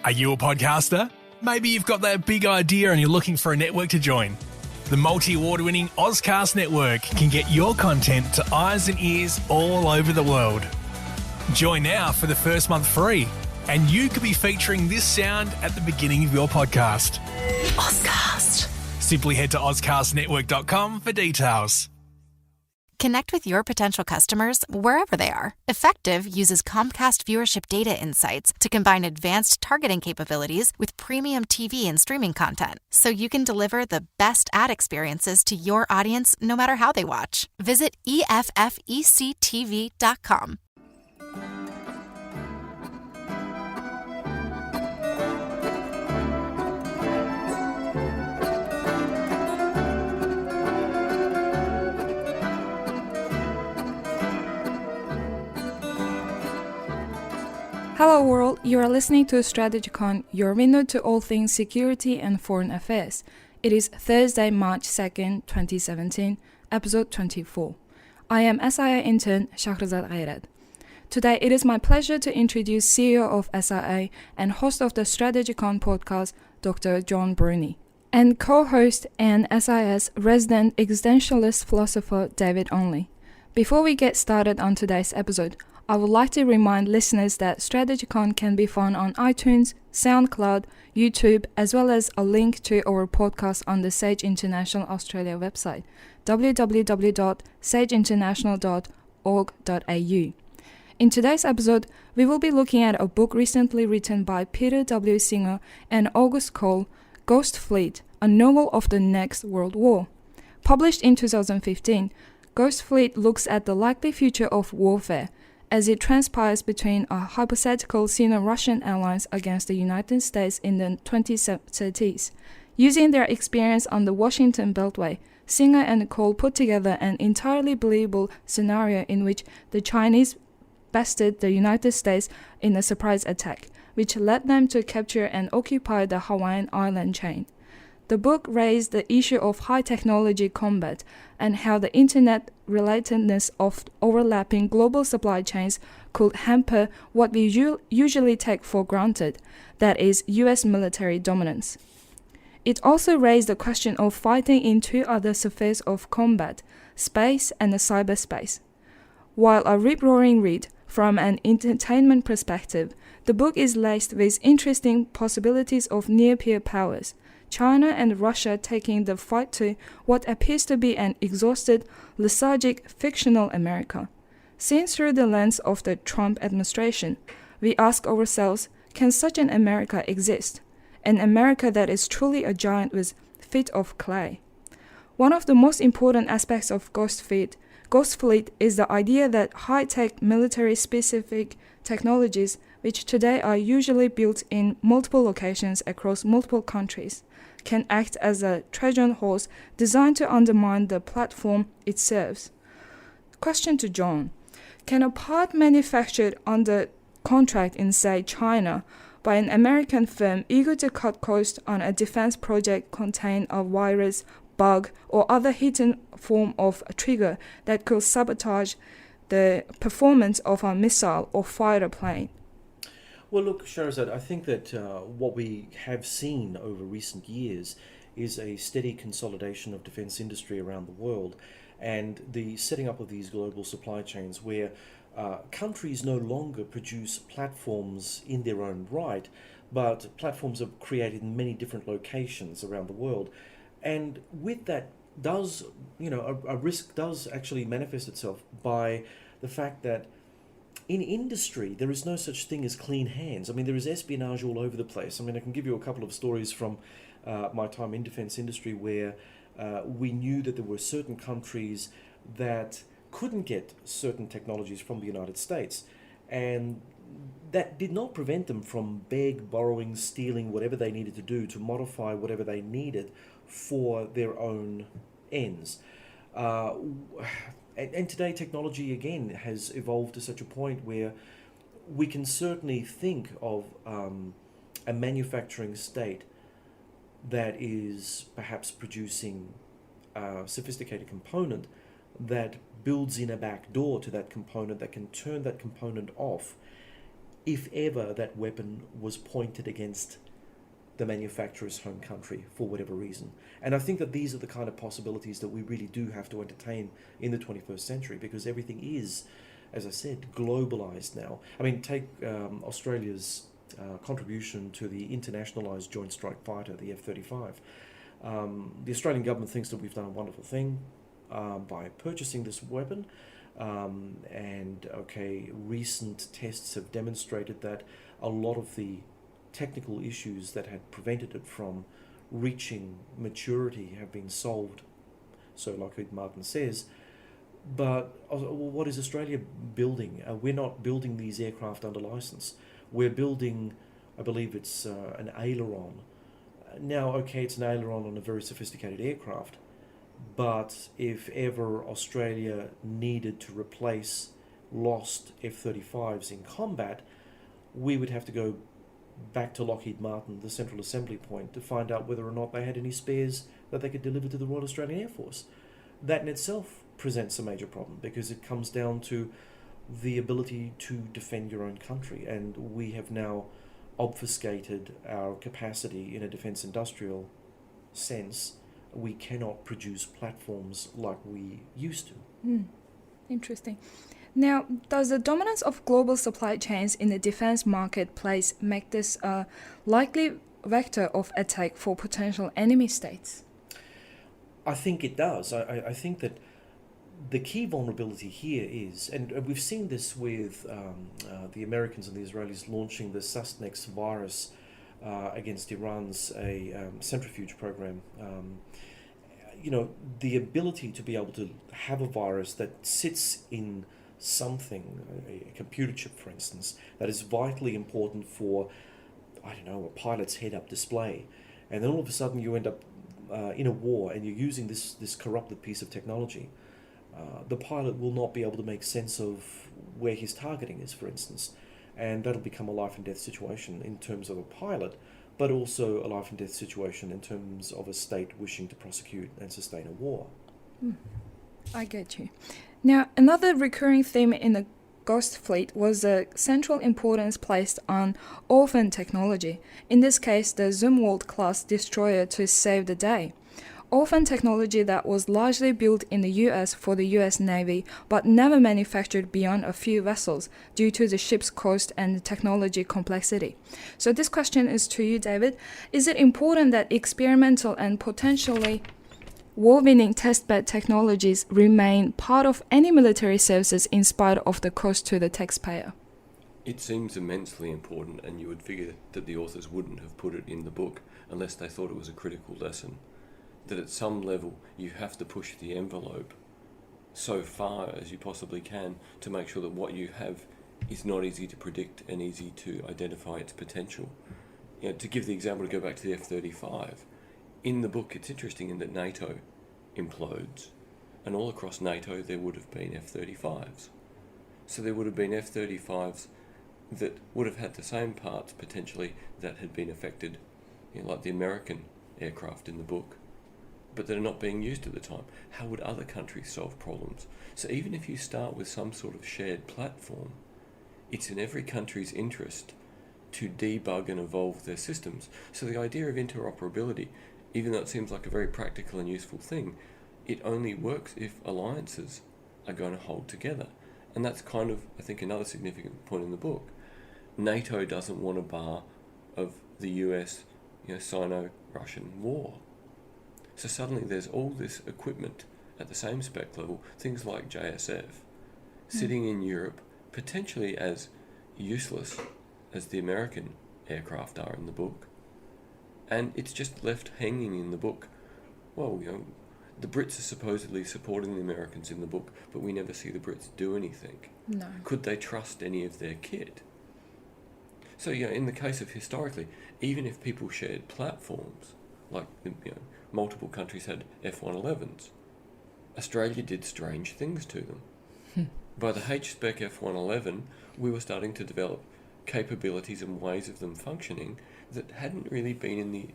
Are you a podcaster? Maybe you've got that big idea and you're looking for a network to join. The multi-award-winning Ozcast Network can get your content to eyes and ears all over the world. Join now for the first month free, and you could be featuring this sound at the beginning of your podcast. Ozcast. Simply head to ozcastnetwork.com for details. Connect with your potential customers wherever they are. Effective uses Comcast viewership data insights to combine advanced targeting capabilities with premium TV and streaming content, so you can deliver the best ad experiences to your audience no matter how they watch. Visit EFFECTV.com. Hello world, you are listening to StrategyCon, your window to all things security and foreign affairs. It is Thursday, March 2nd, 2017, episode 24. I am SIA intern Shahrazad Ghairad. Today it is my pleasure to introduce CEO of SIA and host of the StrategyCon podcast, Dr. John Bruni, and co-host and SIS resident existentialist philosopher David Onley. Before we get started on today's episode, I would like to remind listeners that StrategyCon can be found on iTunes, SoundCloud, YouTube, as well as a link to our podcast on the Sage International Australia website, www.sageinternational.org.au. In today's episode, we will be looking at a book recently written by Peter W. Singer and August Cole, Ghost Fleet, a novel of the next World War. Published in 2015, Ghost Fleet looks at the likely future of warfare, as it transpires between a hypothetical Sino-Russian alliance against the United States in the 2030s. Using their experience on the Washington Beltway, Singer and Cole put together an entirely believable scenario in which the Chinese bested the United States in a surprise attack, which led them to capture and occupy the Hawaiian island chain. The book raised the issue of high-technology combat and how the internet-relatedness of overlapping global supply chains could hamper what we usually take for granted, that is, U.S. military dominance. It also raised the question of fighting in two other spheres of combat, space and cyberspace. While a rip-roaring read, from an entertainment perspective, the book is laced with interesting possibilities of near-peer powers, China and Russia taking the fight to what appears to be an exhausted, lethargic, fictional America. Seen through the lens of the Trump administration, we ask ourselves, can such an America exist? An America that is truly a giant with feet of clay. One of the most important aspects of Ghost Fleet is the idea that high-tech military-specific technologies, which today are usually built in multiple locations across multiple countries, can act as a Trojan horse designed to undermine the platform it serves. Question to John. Can a part manufactured under contract in, say, China by an American firm eager to cut costs on a defense project contain a virus, bug, or other hidden form of trigger that could sabotage the performance of a missile or fighter plane? Well, look, Shahrazad, I think that what we have seen over recent years is a steady consolidation of defence industry around the world, and the setting up of these global supply chains where countries no longer produce platforms in their own right, but platforms are created in many different locations around the world. And with that does, a risk does actually manifest itself by the fact that in industry, there is no such thing as clean hands. I mean, there is espionage all over the place. I mean, I can give you a couple of stories from my time in defense industry where we knew that there were certain countries that couldn't get certain technologies from the United States. And that did not prevent them from borrowing, stealing, whatever they needed to do to modify whatever they needed for their own ends. And today technology again has evolved to such a point where we can certainly think of a manufacturing state that is perhaps producing a sophisticated component that builds in a back door to that component that can turn that component off if ever that weapon was pointed against the manufacturer's home country for whatever reason. And I think that these are the kind of possibilities that we really do have to entertain in the 21st century, because everything is, as I said, globalized now. I mean, take Australia's contribution to the internationalized joint strike fighter, the F-35. The Australian government thinks that we've done a wonderful thing by purchasing this weapon. Recent tests have demonstrated that a lot of the technical issues that had prevented it from reaching maturity have been solved, so Lockheed Martin says. But what is Australia building? We're not building these aircraft under license. We're building, I believe it's an aileron. Now, okay, it's an aileron on a very sophisticated aircraft, but if ever Australia needed to replace lost F-35s in combat, we would have to go back to Lockheed Martin, the central assembly point, to find out whether or not they had any spares that they could deliver to the Royal Australian Air Force. That in itself presents a major problem, because it comes down to the ability to defend your own country, and we have now obfuscated our capacity in a defence industrial sense. We cannot produce platforms like we used to. Interesting. Now, does the dominance of global supply chains in the defense marketplace make this a likely vector of attack for potential enemy states? I think it does. I think that the key vulnerability here is, and we've seen this with the Americans and the Israelis launching the Susnex virus against Iran's centrifuge program. The ability to be able to have a virus that sits in something, a computer chip, for instance, that is vitally important for, a pilot's head-up display, and then all of a sudden you end up in a war and you're using this corrupted piece of technology. The pilot will not be able to make sense of where his targeting is, for instance, and that'll become a life and death situation in terms of a pilot, but also a life and death situation in terms of a state wishing to prosecute and sustain a war. I get you. Now, another recurring theme in the Ghost Fleet was the central importance placed on orphan technology, in this case the Zumwalt-class destroyer, to save the day. Orphan technology that was largely built in the US for the US Navy, but never manufactured beyond a few vessels due to the ship's cost and technology complexity. So this question is to you, David. Is it important that experimental and potentially war-winning testbed technologies remain part of any military services in spite of the cost to the taxpayer? It seems immensely important, and you would figure that the authors wouldn't have put it in the book unless they thought it was a critical lesson. That at some level you have to push the envelope so far as you possibly can to make sure that what you have is not easy to predict and easy to identify its potential. To give the example, to go back to the F-35, in the book it's interesting in that NATO implodes, and all across NATO there would have been F-35s. So there would have been F-35s that would have had the same parts potentially that had been affected, like the American aircraft in the book, but that are not being used at the time. How would other countries solve problems? So even if you start with some sort of shared platform, it's in every country's interest to debug and evolve their systems. So the idea of interoperability, even though it seems like a very practical and useful thing, it only works if alliances are going to hold together. And that's kind of, I think, another significant point in the book. NATO doesn't want a bar of the US, Sino-Russian war. So suddenly there's all this equipment at the same spec level, things like JSF, sitting in Europe, potentially as useless as the American aircraft are in the book. And it's just left hanging in the book. Well, the Brits are supposedly supporting the Americans in the book, but we never see the Brits do anything. No. Could they trust any of their kit? So, in the case of historically, even if people shared platforms, like, multiple countries had F-111s, Australia did strange things to them. By the H-spec F-111, we were starting to develop capabilities and ways of them functioning that hadn't really been in the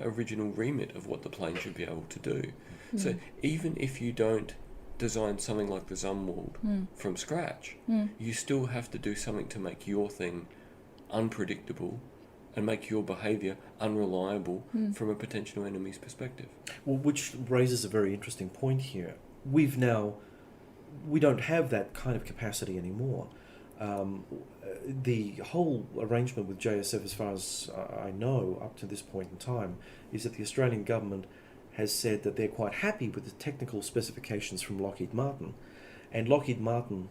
original remit of what the plane should be able to do. So even if you don't design something like the Zumwalt from scratch, you still have to do something to make your thing unpredictable, and make your behaviour unreliable from a potential enemy's perspective. Well, which raises a very interesting point here. We don't have that kind of capacity anymore. The whole arrangement with JSF, as far as I know, up to this point in time, is that the Australian government has said that they're quite happy with the technical specifications from Lockheed Martin. And Lockheed Martin,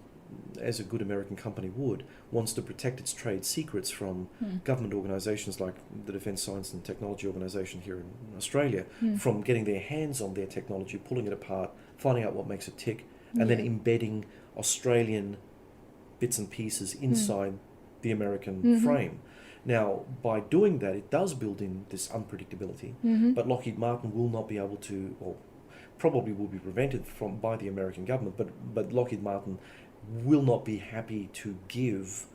as a good American company would, wants to protect its trade secrets from government organisations like the Defence Science and Technology Organisation here in Australia, from getting their hands on their technology, pulling it apart, finding out what makes it tick, and then embedding Australian bits and pieces inside the American frame. Now, by doing that, it does build in this unpredictability, but Lockheed Martin will not be able to, or probably will be prevented from by the American government, but Lockheed Martin will not be happy to give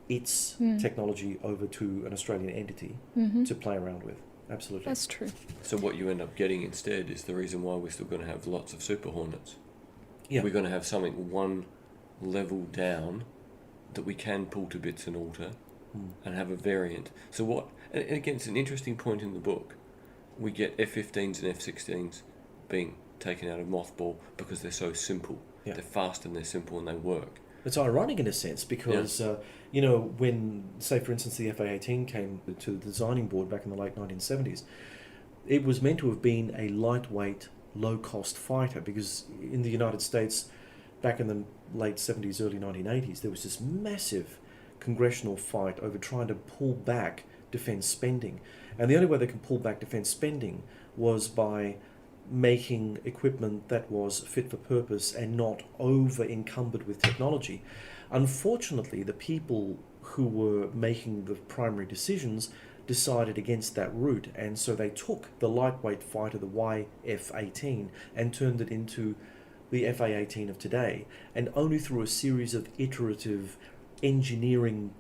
its technology over to an Australian entity to play around with. Absolutely. That's true. So what you end up getting instead is the reason why we're still going to have lots of Super Hornets. Yeah. We're going to have something one level down that we can pull to bits and alter and have a variant. So what, and again, it's an interesting point in the book. We get F-15s and F-16s being taken out of mothball because they're so simple. Yeah. They're fast and they're simple and they work. It's ironic in a sense because, when, say, for instance, the FA-18 came to the designing board back in the late 1970s, it was meant to have been a lightweight, low-cost fighter because in the United States, back in the late 70s, early 1980s, there was this massive congressional fight over trying to pull back defence spending. And the only way they could pull back defence spending was by making equipment that was fit for purpose and not over encumbered with technology. Unfortunately, the people who were making the primary decisions decided against that route, and so they took the lightweight fighter, the YF-18, and turned it into the FA-18 of today. And only through a series of iterative engineering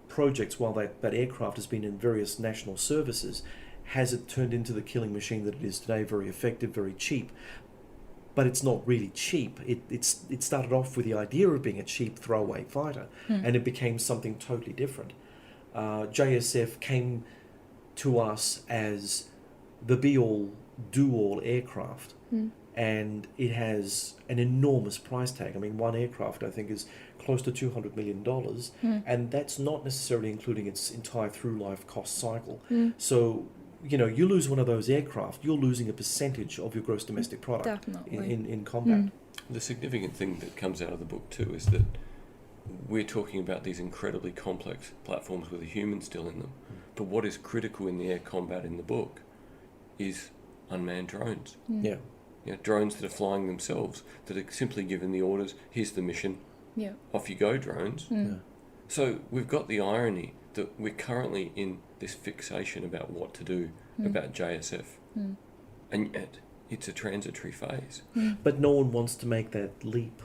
projects, while that aircraft has been in various national services, has it turned into the killing machine that it is today. Very effective, very cheap. But it's not really cheap. It started off with the idea of being a cheap throwaway fighter, and it became something totally different. JSF came to us as the be-all, do-all aircraft, and it has an enormous price tag. I mean, one aircraft, I think, is close to $200 million, and that's not necessarily including its entire through-life cost cycle. So, you lose one of those aircraft, you're losing a percentage of your gross domestic product in combat. The significant thing that comes out of the book too is that we're talking about these incredibly complex platforms with a human still in them. But what is critical in the air combat in the book is unmanned drones. Yeah. Drones that are flying themselves, that are simply given the orders, here's the mission, off you go, drones. So we've got the irony that we're currently in this fixation about what to do about JSF, and yet it's a transitory phase. But no one wants to make that leap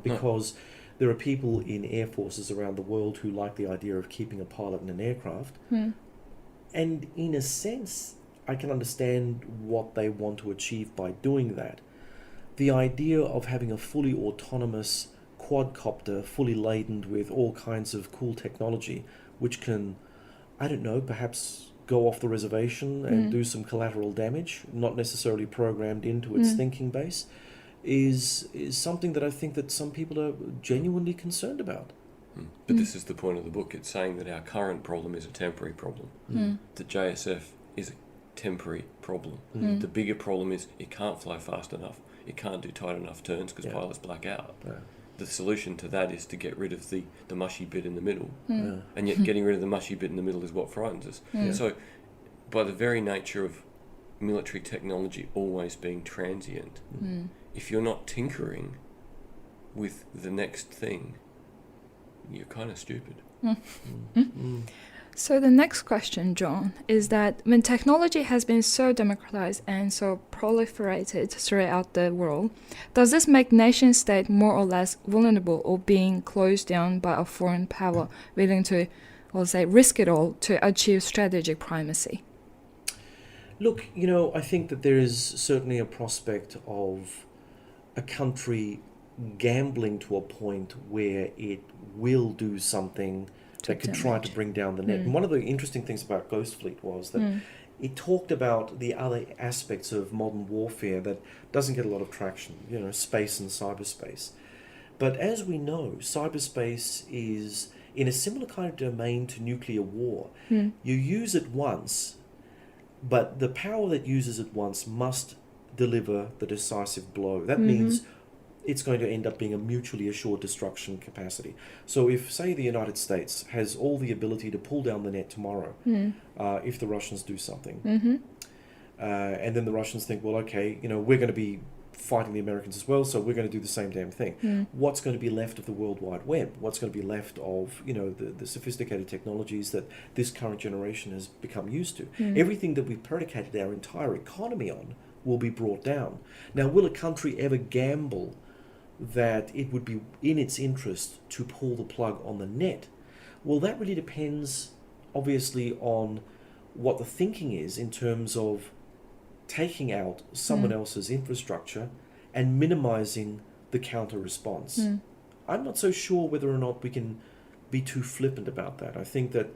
because there are people in air forces around the world who like the idea of keeping a pilot in an aircraft. And in a sense, I can understand what they want to achieve by doing that. The idea of having a fully autonomous quadcopter, fully laden with all kinds of cool technology, which can, I don't know, perhaps go off the reservation and do some collateral damage, not necessarily programmed into its thinking base, is something that I think that some people are genuinely concerned about. But this is the point of the book. It's saying that our current problem is a temporary problem. The JSF is a temporary problem. The bigger problem is it can't fly fast enough. It can't do tight enough turns because pilots black out. The solution to that is to get rid of the mushy bit in the middle. And yet getting rid of the mushy bit in the middle is what frightens us. So by the very nature of military technology always being transient, if you're not tinkering with the next thing, you're kind of stupid. So the next question, John, is that when technology has been so democratized and so proliferated throughout the world, does this make nation-state more or less vulnerable or being closed down by a foreign power willing to, let's say, risk it all to achieve strategic primacy? Look, I think that there is certainly a prospect of a country gambling to a point where it will do something that could try to bring down the net. And one of the interesting things about Ghost Fleet was that it talked about the other aspects of modern warfare that doesn't get a lot of traction, space and cyberspace. But as we know, cyberspace is in a similar kind of domain to nuclear war. You use it once, but the power that uses it once must deliver the decisive blow. That means it's going to end up being a mutually assured destruction capacity. So if, say, the United States has all the ability to pull down the net tomorrow, if the Russians do something, and then the Russians think, well, okay, we're going to be fighting the Americans as well, so we're going to do the same damn thing. What's going to be left of the World Wide Web? What's going to be left of, the sophisticated technologies that this current generation has become used to? Everything that we've predicated our entire economy on will be brought down. Now, will a country ever gamble that it would be in its interest to pull the plug on the net? Well, that really depends, obviously, on what the thinking is in terms of taking out someone else's infrastructure and minimizing the counter response. I'm not so sure whether or not we can be too flippant about that. I think that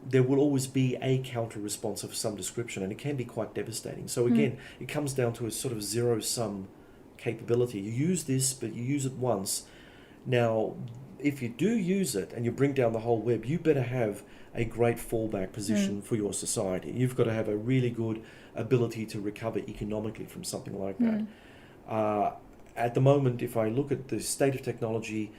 there will always be a counter response of some description, and it can be quite devastating. So again, it comes down to a sort of zero-sum capability. You use this, but you use it once. Now, if you do use it and you bring down the whole web, you better have a great fallback position for your society. You've got to have a really good ability to recover economically from something like that. At the moment, if I look at the state of technology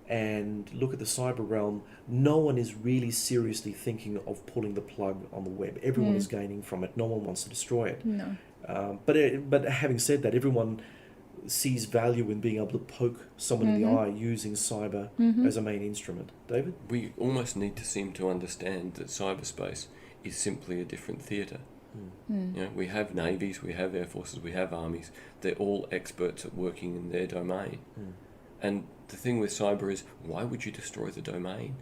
and look at the cyber realm, no one is really seriously thinking of pulling the plug on the web. Everyone is gaining from it. No one wants to destroy it. No. But having said that, everyone sees value in being able to poke someone in the eye using cyber as a main instrument. David? We almost need to seem to understand that cyberspace is simply a different theatre. We have navies, we have air forces, we have armies. They're all experts at working in their domain. And the thing with cyber is, why would you destroy the domain?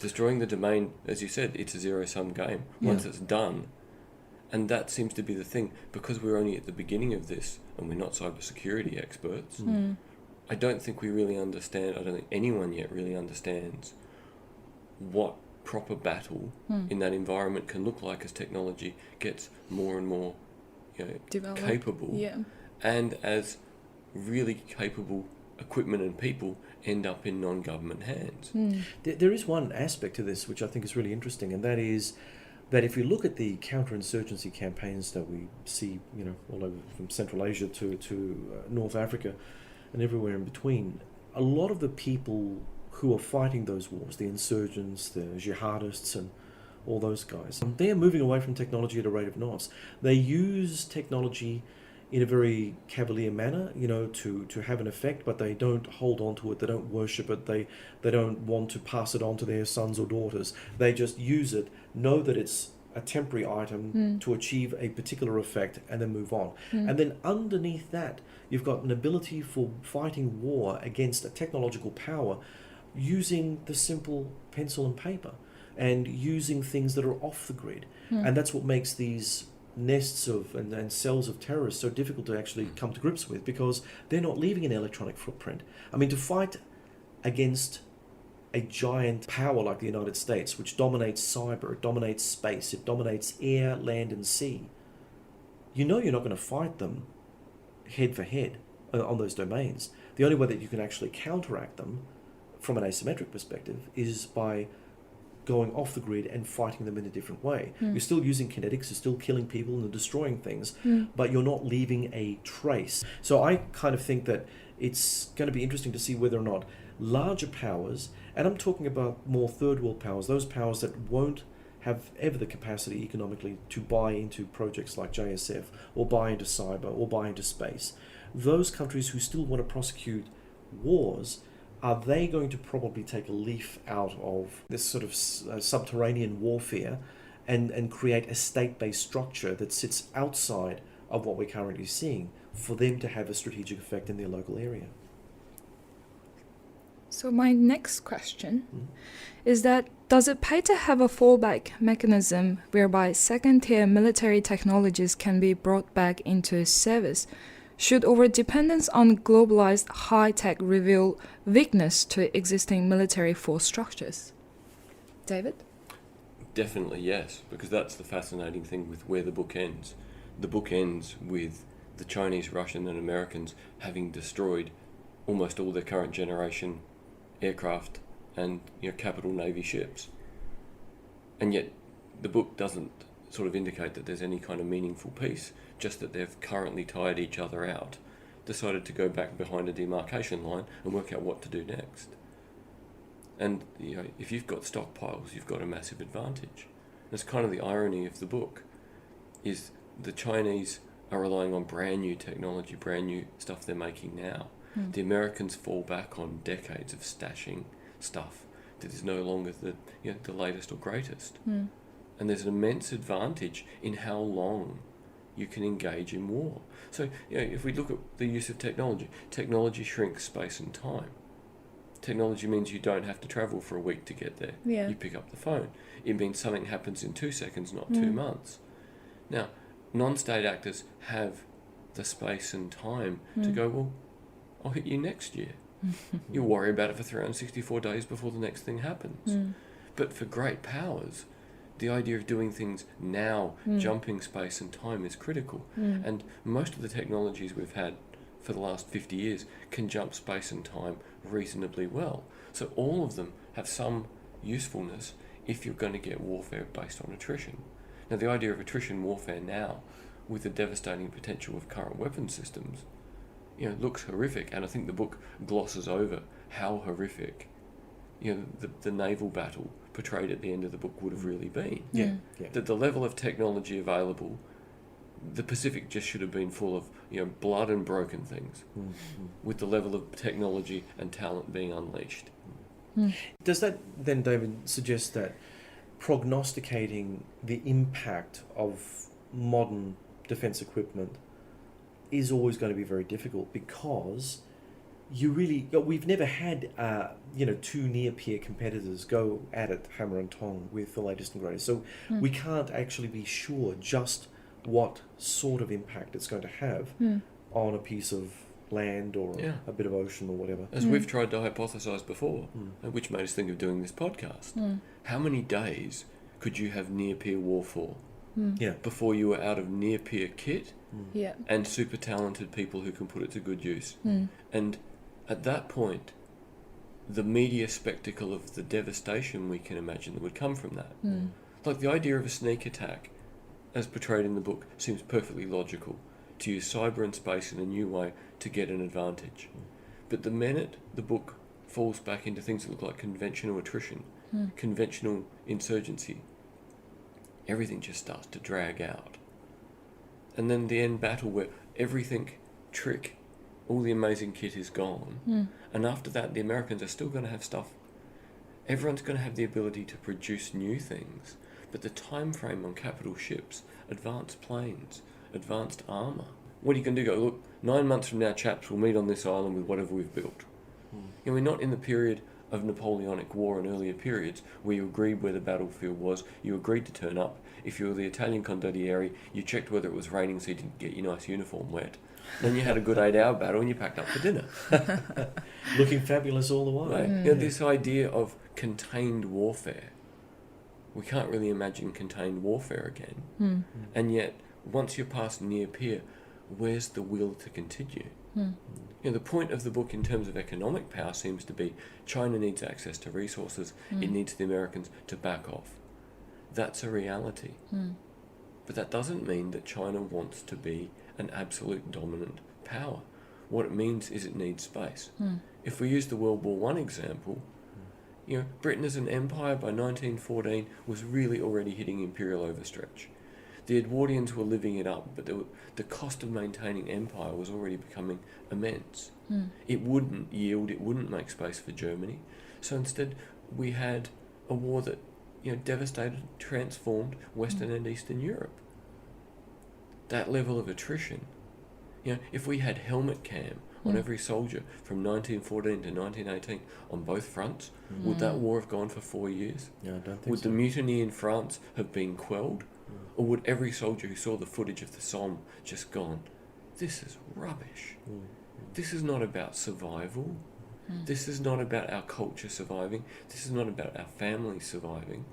Destroying the domain, as you said, it's a zero-sum game. Once it's done, and that seems to be the thing, because we're only at the beginning of this and we're not cybersecurity experts. I don't think we really understand, I don't think anyone yet really understands what proper battle in that environment can look like as technology gets more and more capable, and as really capable equipment and people end up in non-government hands. There is one aspect to this which I think is really interesting, and that is that if you look at the counterinsurgency campaigns that we see, all over from Central Asia to North Africa and everywhere in between, a lot of the people who are fighting those wars, the insurgents, the jihadists and all those guys, they are moving away from technology at a rate of knots. They use technology in a very cavalier manner, to have an effect, but they don't hold on to it, they don't worship it, they don't want to pass it on to their sons or daughters. They just use it, know that it's a temporary item to achieve a particular effect, and then move on. And then underneath that, you've got an ability for fighting war against a technological power using the simple pencil and paper and using things that are off the grid. And that's what makes these nests of and cells of terrorists so difficult to actually come to grips with, because they're not leaving an electronic footprint. I mean, to fight against a giant power like the United States, which dominates cyber, it dominates space, it dominates air, land and sea, you're not going to fight them head for head on those domains. The only way that you can actually counteract them from an asymmetric perspective is by going off the grid and fighting them in a different way. You're still using kinetics, you're still killing people and destroying things, but you're not leaving a trace. So I kind of think that it's going to be interesting to see whether or not larger powers, and I'm talking about more third world powers, those powers that won't have ever the capacity economically to buy into projects like JSF or buy into cyber or buy into space, those countries who still want to prosecute wars, are they going to probably take a leaf out of this sort of subterranean warfare and create a state-based structure that sits outside of what we're currently seeing for them to have a strategic effect in their local area? So my next question is that, does it pay to have a fallback mechanism whereby second-tier military technologies can be brought back into service Should our dependence on globalized high-tech reveal weakness to existing military force structures? David? Definitely yes, because that's the fascinating thing with where the book ends. The book ends with the Chinese, Russian and Americans having destroyed almost all their current generation aircraft and capital navy ships. And yet the book doesn't sort of indicate that there's any kind of meaningful peace, just that they've currently tired each other out, decided to go back behind a demarcation line and work out what to do next. And if you've got stockpiles, you've got a massive advantage. That's kind of the irony of the book, is the Chinese are relying on brand new technology, brand new stuff they're making now. The Americans fall back on decades of stashing stuff that is no longer the latest or greatest. And there's an immense advantage in how long you can engage in war. So if we look at the use of technology shrinks space and time. Technology means you don't have to travel for a week to get there. Yeah. You pick up the phone. It means something happens in 2 seconds, not 2 months. Now, non-state actors have the space and time to go, well, I'll hit you next year. You'll worry about it for 364 days before the next thing happens. But for great powers, the idea of doing things now, jumping space and time, is critical. And most of the technologies we've had for the last 50 years can jump space and time reasonably well. So all of them have some usefulness if you're going to get warfare based on attrition. Now, the idea of attrition warfare now, with the devastating potential of current weapon systems, looks horrific, and I think the book glosses over how horrific the naval battle portrayed at the end of the book would have really been. That the level of technology available, the Pacific just should have been full of blood and broken things, with the level of technology and talent being unleashed. Does that then, David, suggest that prognosticating the impact of modern defence equipment is always going to be very difficult, because we've never had two near-peer competitors go at it hammer and tong with the latest and greatest, so we can't actually be sure just what sort of impact it's going to have on a piece of land or a bit of ocean or whatever. As we've tried to hypothesize before, which made us think of doing this podcast. How many days could you have near-peer war for before you were out of near-peer kit and super talented people who can put it to good use? And at that point, the media spectacle of the devastation we can imagine that would come from that. Like the idea of a sneak attack, as portrayed in the book, seems perfectly logical, to use cyber and space in a new way to get an advantage. But the minute the book falls back into things that look like conventional attrition, conventional insurgency, everything just starts to drag out. And then the end battle where everything trick, all the amazing kit is gone, and after that the Americans are still going to have stuff. Everyone's going to have the ability to produce new things, but the time frame on capital ships, advanced planes, advanced armour. What are you going to do? Go, look, 9 months from now, chaps, we'll meet on this island with whatever we've built. We're not in the period of Napoleonic War and earlier periods where you agreed where the battlefield was, you agreed to turn up. If you were the Italian condottieri, you checked whether it was raining so you didn't get your nice uniform wet. Then you had a good 8-hour battle and you packed up for dinner. Looking fabulous all the way. Right? This idea of contained warfare. We can't really imagine contained warfare again. And yet, once you're past near peer, where's the will to continue? The point of the book in terms of economic power seems to be China needs access to resources, it needs the Americans to back off. That's a reality. But that doesn't mean that China wants to be an absolute dominant power. What it means is it needs space. If we use the World War I example, Britain as an empire by 1914 was really already hitting imperial overstretch. The Edwardians were living it up, but the cost of maintaining empire was already becoming immense. It wouldn't yield, it wouldn't make space for Germany. So instead, we had a war that devastated, transformed Western and Eastern Europe. That level of attrition. If we had helmet cam on every soldier from 1914 to 1918 on both fronts, would that war have gone for 4 years? Yeah, I don't think Would so. the mutiny in France have been quelled? Or would every soldier who saw the footage of the Somme just gone, this is rubbish. This is not about survival. This is not about our culture surviving. This is not about our family surviving.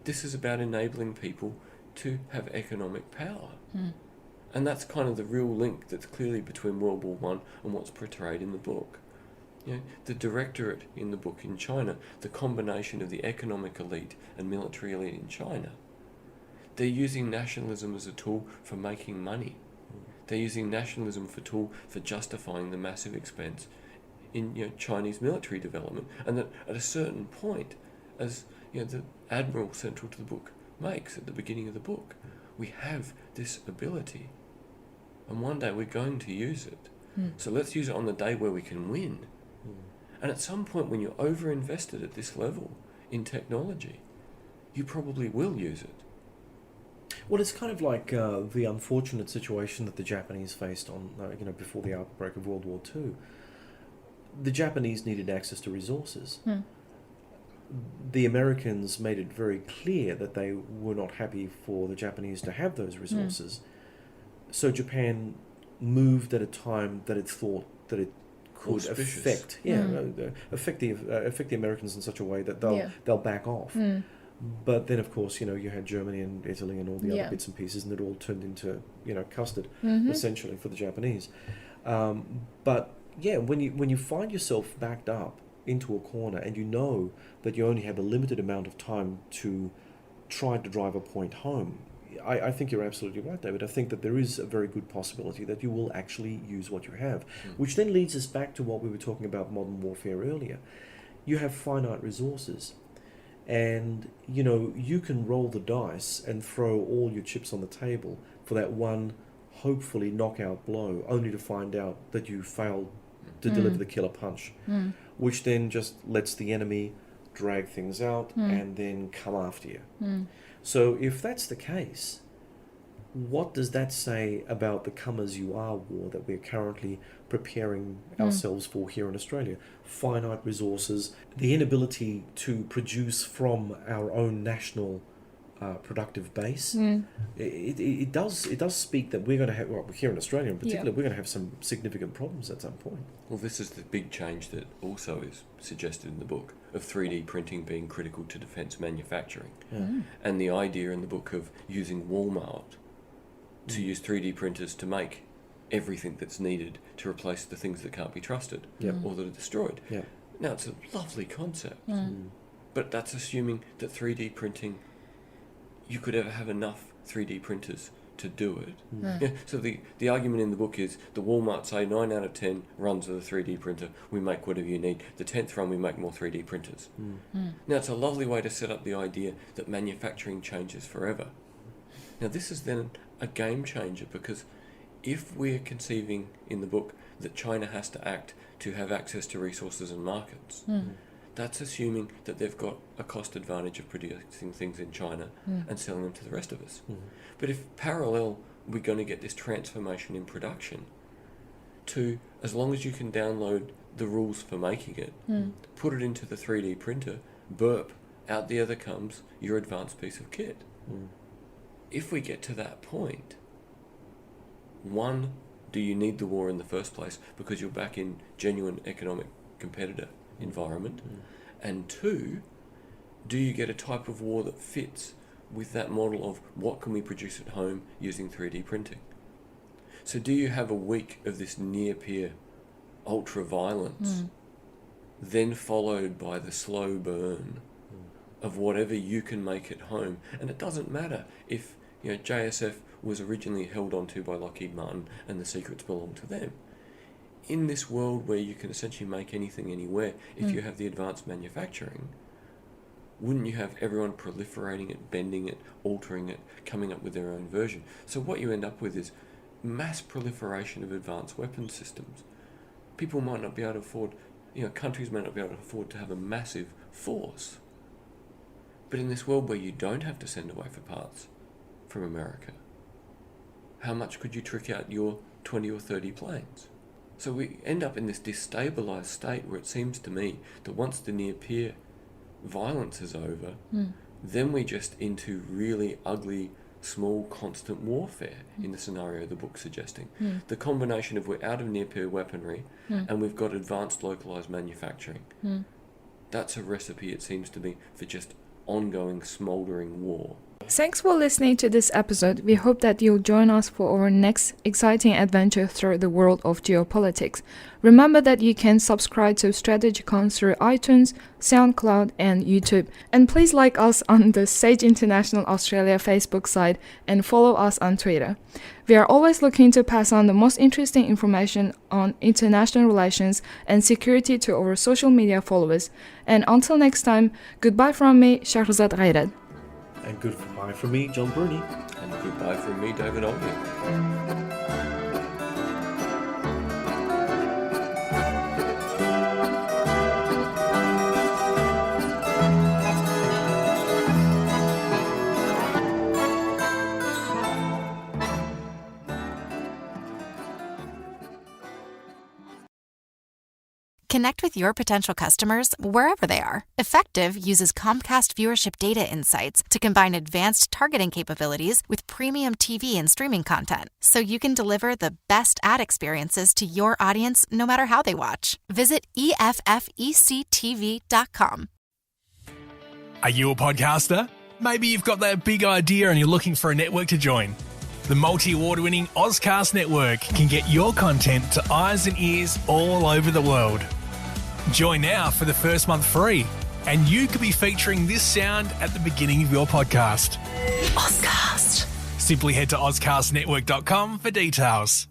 This is about enabling people to have economic power. And that's kind of the real link that's clearly between World War One and what's portrayed in the book. You know, the directorate in the book in China, the combination of the economic elite and military elite in China, they're using nationalism as a tool for making money. They're using nationalism for tool for justifying the massive expense in Chinese military development. And that at a certain point, as the admiral central to the book makes at the beginning of the book, we have this ability. And one day we're going to use it. So let's use it on the day where we can win. And at some point when you're over-invested at this level in technology, you probably will use it. Well, it's kind of like the unfortunate situation that the Japanese faced on, before the outbreak of World War II. The Japanese needed access to resources. The Americans made it very clear that they were not happy for the Japanese to have those resources. So Japan moved at a time that it thought that it could affect the Americans in such a way that they'll back off. But then, of course, you had Germany and Italy and all the other bits and pieces, and it all turned into custard essentially for the Japanese. But yeah, when you find yourself backed up into a corner and you know that you only have a limited amount of time to try to drive a point home, I think you're absolutely right, David. I think that there is a very good possibility that you will actually use what you have, which then leads us back to what we were talking about modern warfare earlier. You have finite resources, and you can roll the dice and throw all your chips on the table for that one hopefully knockout blow, only to find out that you failed to deliver the killer punch, which then just lets the enemy drag things out and then come after you. So if that's the case, what does that say about the come-as-you-are war that we're currently preparing ourselves for here in Australia? Finite resources, the inability to produce from our own national productive base. It does speak that we're going to have, here in Australia in particular, we're going to have some significant problems at some point. Well, this is the big change that also is suggested in the book, of 3D printing being critical to defence manufacturing. And the idea in the book of using Walmart to use 3D printers to make everything that's needed to replace the things that can't be trusted or that are destroyed. Now, it's a lovely concept, but that's assuming that 3D printing, you could ever have enough 3D printers to do it. So the argument in the book is the Walmart say 9 out of 10 runs of the 3D printer, we make whatever you need. The 10th run, we make more 3D printers. Now, it's a lovely way to set up the idea that manufacturing changes forever. Now, this is then a game changer, because if we're conceiving in the book that China has to act to have access to resources and markets, that's assuming that they've got a cost advantage of producing things in China and selling them to the rest of us. But if parallel we're going to get this transformation in production to, as long as you can download the rules for making it, put it into the 3D printer, burp, out the other comes your advanced piece of kit. If we get to that point, one, do you need the war in the first place because you're back in genuine economic competitor environment? And two, do you get a type of war that fits with that model of what can we produce at home using 3D printing? So do you have a week of this near-peer ultra-violence, then followed by the slow burn of whatever you can make at home? And it doesn't matter if JSF was originally held onto by Lockheed Martin and the secrets belong to them. In this world where you can essentially make anything anywhere, if you have the advanced manufacturing, wouldn't you have everyone proliferating it, bending it, altering it, coming up with their own version? So what you end up with is mass proliferation of advanced weapon systems. People might not be able to afford, countries might not be able to afford to have a massive force. But in this world where you don't have to send away for parts from America, how much could you trick out your 20 or 30 planes? So we end up in this destabilised state where it seems to me that once the near-peer violence is over, then we just into really ugly small constant warfare in the scenario the book's suggesting. The combination of we're out of near-peer weaponry and we've got advanced localized manufacturing. That's a recipe, it seems to me, for just ongoing smouldering war. Thanks for listening to this episode. We hope that you'll join us for our next exciting adventure through the world of geopolitics. Remember that you can subscribe to Strategicon through iTunes, SoundCloud, and YouTube. And please like us on the Sage International Australia Facebook site and follow us on Twitter. We are always looking to pass on the most interesting information on international relations and security to our social media followers. And until next time, goodbye from me, Shahrazad Ghairat. And goodbye from me, John Bruni. And goodbye from me, David Olney. Connect with your potential customers wherever they are. Effective uses Comcast viewership data insights to combine advanced targeting capabilities with premium TV and streaming content, so you can deliver the best ad experiences to your audience no matter how they watch. Visit EFFECTV.com. Are you a podcaster? Maybe you've got that big idea and you're looking for a network to join. The multi-award-winning Ozcast Network can get your content to eyes and ears all over the world. Join now for the first month free, and you could be featuring this sound at the beginning of your podcast. Ozcast. Simply head to ozcastnetwork.com for details.